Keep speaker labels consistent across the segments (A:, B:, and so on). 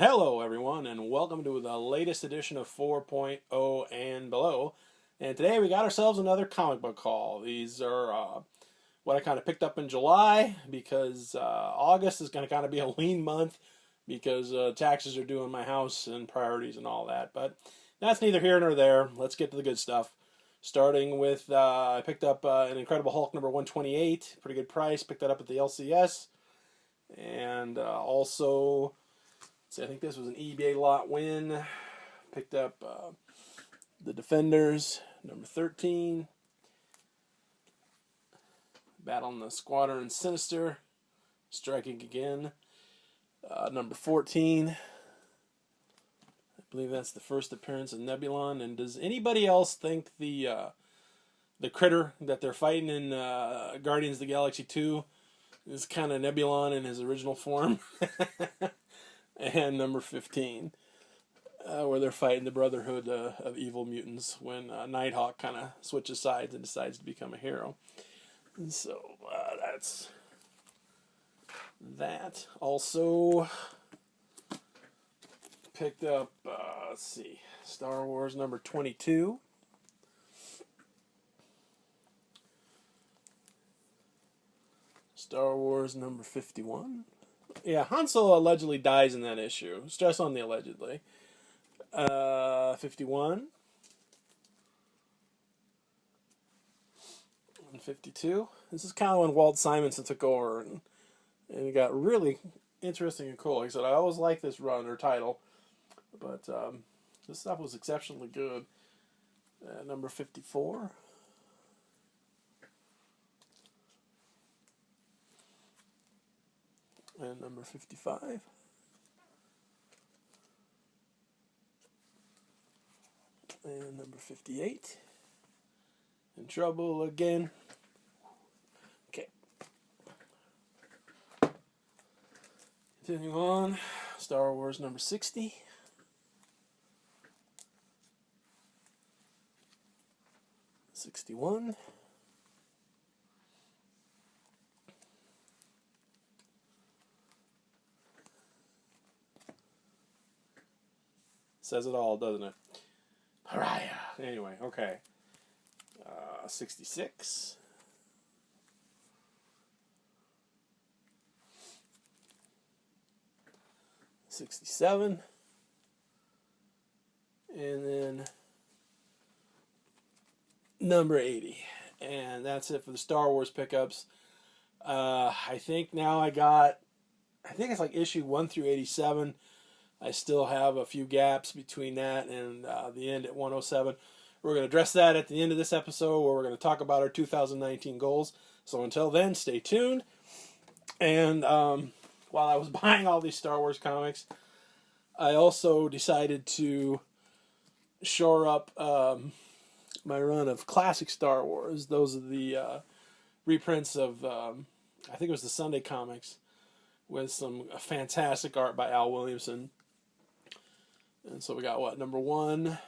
A: Hello, everyone, and welcome to the latest edition of 4.0 and below. And today we got ourselves another comic book haul. These are what I kind of picked up in July because August is going to kind of be a lean month because taxes are due on my house and priorities and all that. But that's neither here nor there. Let's get to the good stuff. Starting with, I picked up an Incredible Hulk number 128, pretty good price. Picked that up at the LCS. And also, I think this was an eBay lot win. Picked up the Defenders, number 13. Battling the Squadron Sinister, striking again. Number 14. I believe that's the first appearance of Nebulon. And does anybody else think the critter that they're fighting in Guardians of the Galaxy 2 is kind of Nebulon in his original form? And number 15, where they're fighting the Brotherhood of Evil Mutants when Nighthawk kind of switches sides and decides to become a hero. And so that's that. Also picked up, let's see, Star Wars number 22. Star Wars number 51. Yeah, Han Solo allegedly dies in that issue. Stress on the allegedly. 51. And 52. This is kind of when Walt Simonson took over, and it got really interesting and cool. Like I said, I always liked this run or title, but this stuff was exceptionally good. Number 54. And number 55. And number 58. In trouble again. Okay. Continuing on. Star Wars number 60. '61. Says it all, doesn't it? Pariah. Anyway, okay. 66. 67. And then number 80. And that's it for the Star Wars pickups. I think now I think it's like issue 1 through 87. I still have a few gaps between that and the end at 107. We're going to address that at the end of this episode where we're going to talk about our 2019 goals. So until then, stay tuned. And while I was buying all these Star Wars comics, I also decided to shore up my run of classic Star Wars. Those are the reprints of, I think it was the Sunday comics, with some fantastic art by Al Williamson. And so we got what, number 1?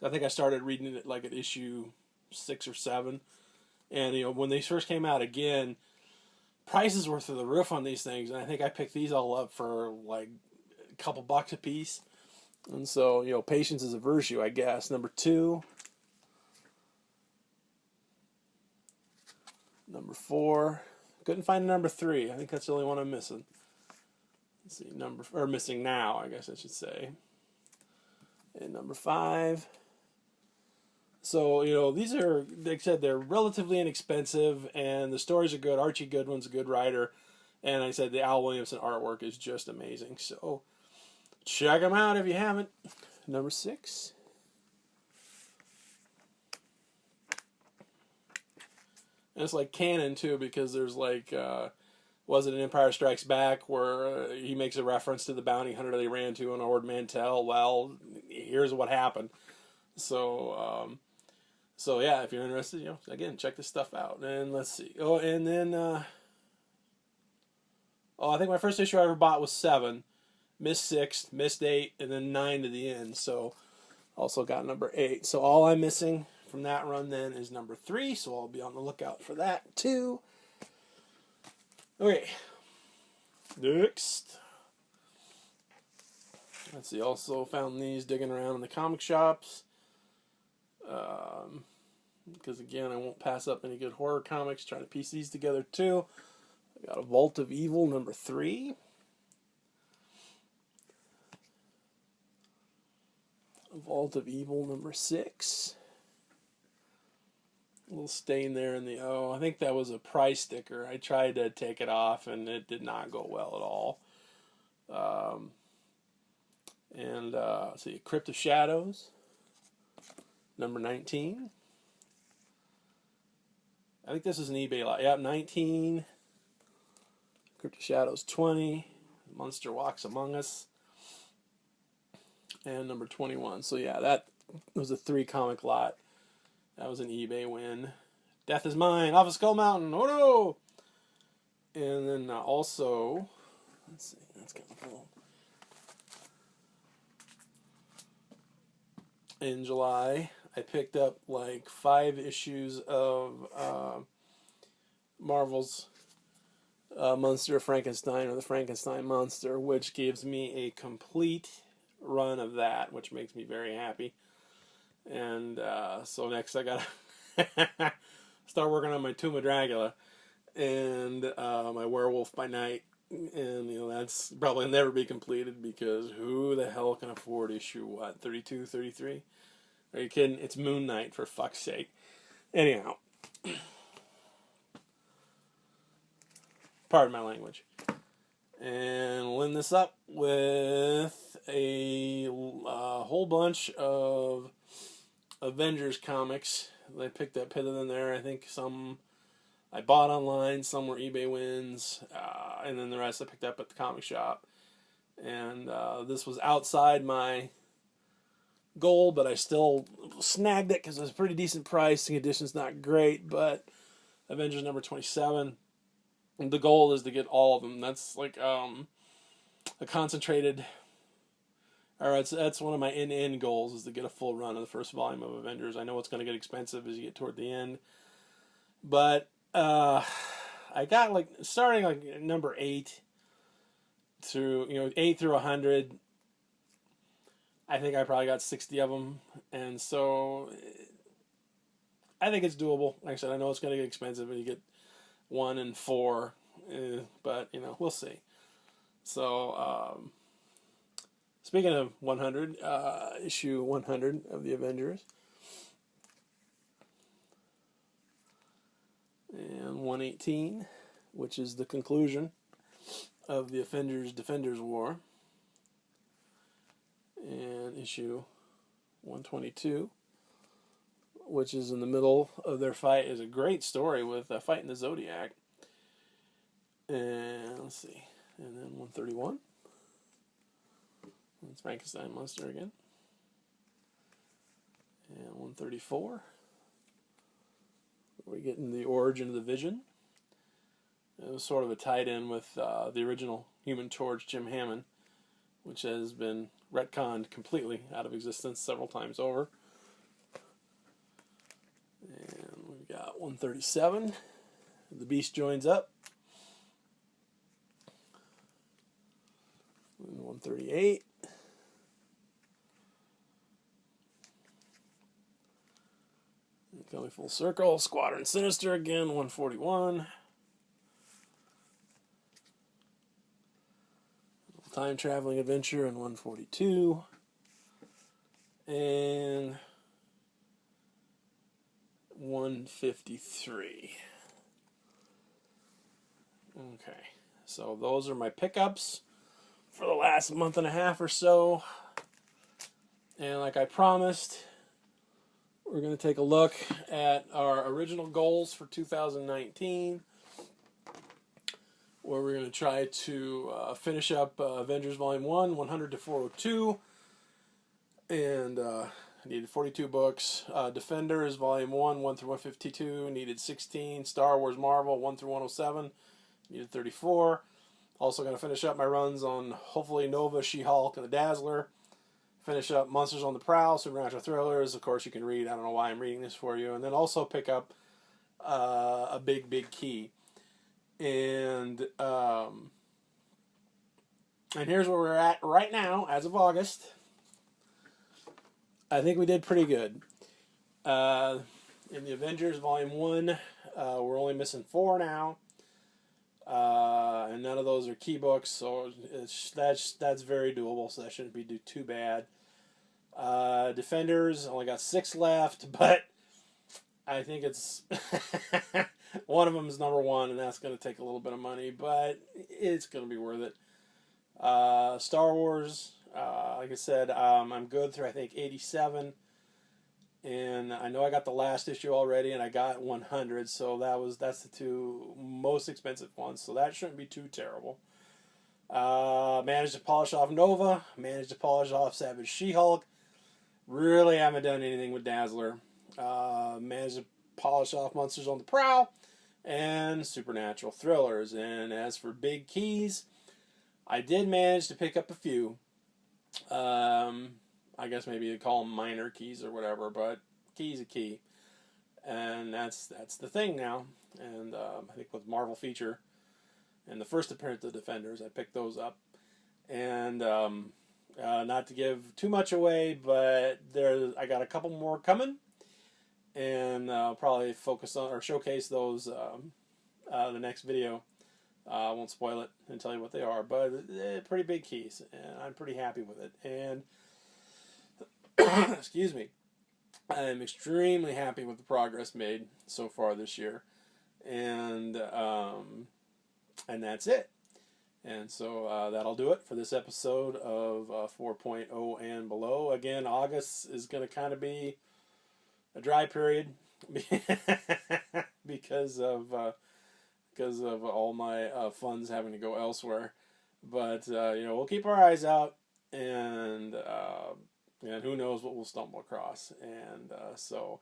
A: I think I started reading it like at issue 6 or 7. And when they first came out again, prices were through the roof on these things, and I think I picked these all up for like a couple bucks a piece. And so, patience is a virtue, I guess. Number 2. Number 4. Couldn't find number 3. I think that's the only one I'm missing. Let's see, missing now, I guess I should say. And number 5. So, these are, like I said, they're relatively inexpensive, and the stories are good. Archie Goodwin's a good writer, and like I said, the Al Williamson artwork is just amazing. So, check them out if you haven't. Number 6. And it's like canon, too, because there's like, was it an Empire Strikes Back where he makes a reference to the bounty hunter they ran to on Ord Mantell? Well, here's what happened. So yeah, if you're interested, again, check this stuff out. And let's see. Oh, and then, I think my first issue I ever bought was 7. Missed 6, missed 8, and then 9 to the end. So, also got number 8. So all I'm missing from that run then is number 3. So I'll be on the lookout for that too. Okay. Next. Let's see, also found these digging around in the comic shops. Because again, I won't pass up any good horror comics. Trying to piece these together too. I got a Vault of Evil #3. A Vault of Evil #6. A little stain there in the O. I think that was a price sticker. I tried to take it off and it did not go well at all. Let's see, Crypt of Shadows #19. I think this is an eBay lot. Yeah, 19. Crypt of Shadows 20. Monster Walks Among Us. And #21. So yeah, that was a 3 comic lot. That was an eBay win. Death is Mine, off of Skull Mountain. Oh no! And then also, let's see, that's kind of cool. In July, I picked up like 5 issues of Marvel's Monster of Frankenstein, or the Frankenstein Monster, which gives me a complete run of that, which makes me very happy. And so next I gotta start working on my Tomb of Dracula and my Werewolf by Night. And that's probably never be completed because who the hell can afford issue 32, 33? Are you kidding? It's Moon Knight, for fuck's sake. Anyhow, pardon my language. And we'll end this up with a whole bunch of Avengers comics. I picked up pitted in there. I think some I bought online, some were eBay wins, and then the rest I picked up at the comic shop. And this was outside my goal, but I still snagged it because it was a pretty decent price. The condition's not great, but Avengers #27. The goal is to get all of them. That's like a concentrated, or that's one of my end goals, is to get a full run of the first volume of Avengers. I know it's going to get expensive as you get toward the end, but I got like starting like #8 through 8 through 100. I think I probably got 60 of them, and so I think it's doable. Like I said, I know it's going to get expensive when you get 1 and 4, but we'll see. So speaking of 100, issue 100 of the Avengers, and 118, which is the conclusion of the Defenders War, and issue 122, which is in the middle of their fight, is a great story with fighting the Zodiac. And let's see, and then 131, it's Frankenstein Monster again, and 134, we're getting the origin of the Vision. It was sort of a tied-in with the original Human Torch, Jim Hammond, which has been retconned completely out of existence several times over. And we've got 137. The Beast joins up. And 138. Coming full circle. Squadron Sinister again, 141. Time Traveling Adventure in 142. And 153. Okay, so those are my pickups for the last month and a half or so. And like I promised, we're going to take a look at our original goals for 2019, where we're going to try to finish up Avengers Volume 1, 100 to 402. And I needed 42 books. Defenders Volume 1, 1 through 152, needed 16. Star Wars Marvel, 1 through 107, needed 34. Also going to finish up my runs on, hopefully, Nova, She-Hulk, and the Dazzler. Finish up Monsters on the Prowl, Supernatural Thrillers. Of course, you can read. I don't know why I'm reading this for you. And then also pick up a big key. And And here's where we're at right now, as of August. I think we did pretty good. In the Avengers Volume 1, we're only missing 4 now. And none of those are key books, so that's very doable, so that shouldn't be too bad. Defenders, only got 6 left, but I think it's one of them is number 1, and that's going to take a little bit of money, but it's going to be worth it. Star Wars, like I said, I'm good through I think 87, and I know I got the last issue already, and I got 100, so that's the 2 most expensive ones, so that shouldn't be too terrible. Managed to polish off Nova, managed to polish off Savage She-Hulk. Really haven't done anything with Dazzler. Managed to polish off Monsters on the Prowl and Supernatural Thrillers. And as for big keys, I did manage to pick up a few. I guess maybe you'd call them minor keys or whatever, but key's a key. And that's the thing now. And I think with Marvel Feature and the first appearance of the Defenders, I picked those up. And not to give too much away, but I got a couple more coming. And I'll probably focus on or showcase those the next video. I won't spoil it and tell you what they are, but they're pretty big keys, and I'm pretty happy with it. And excuse me, I'm extremely happy with the progress made so far this year, and that's it. And so that'll do it for this episode of 4.0 and below. Again, August is going to kind of be a dry period because of all my funds having to go elsewhere. But we'll keep our eyes out, and who knows what we'll stumble across. And so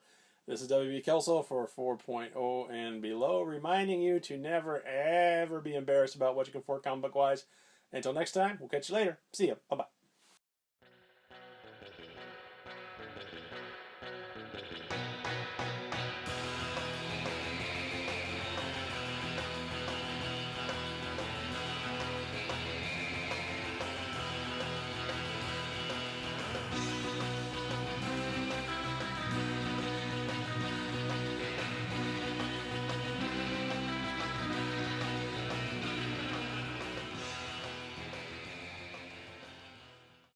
A: this is WB Kelso for 4.0 and below, reminding you to never ever be embarrassed about what you can afford comic book wise. Until next time, we'll catch you later. See ya. Bye bye.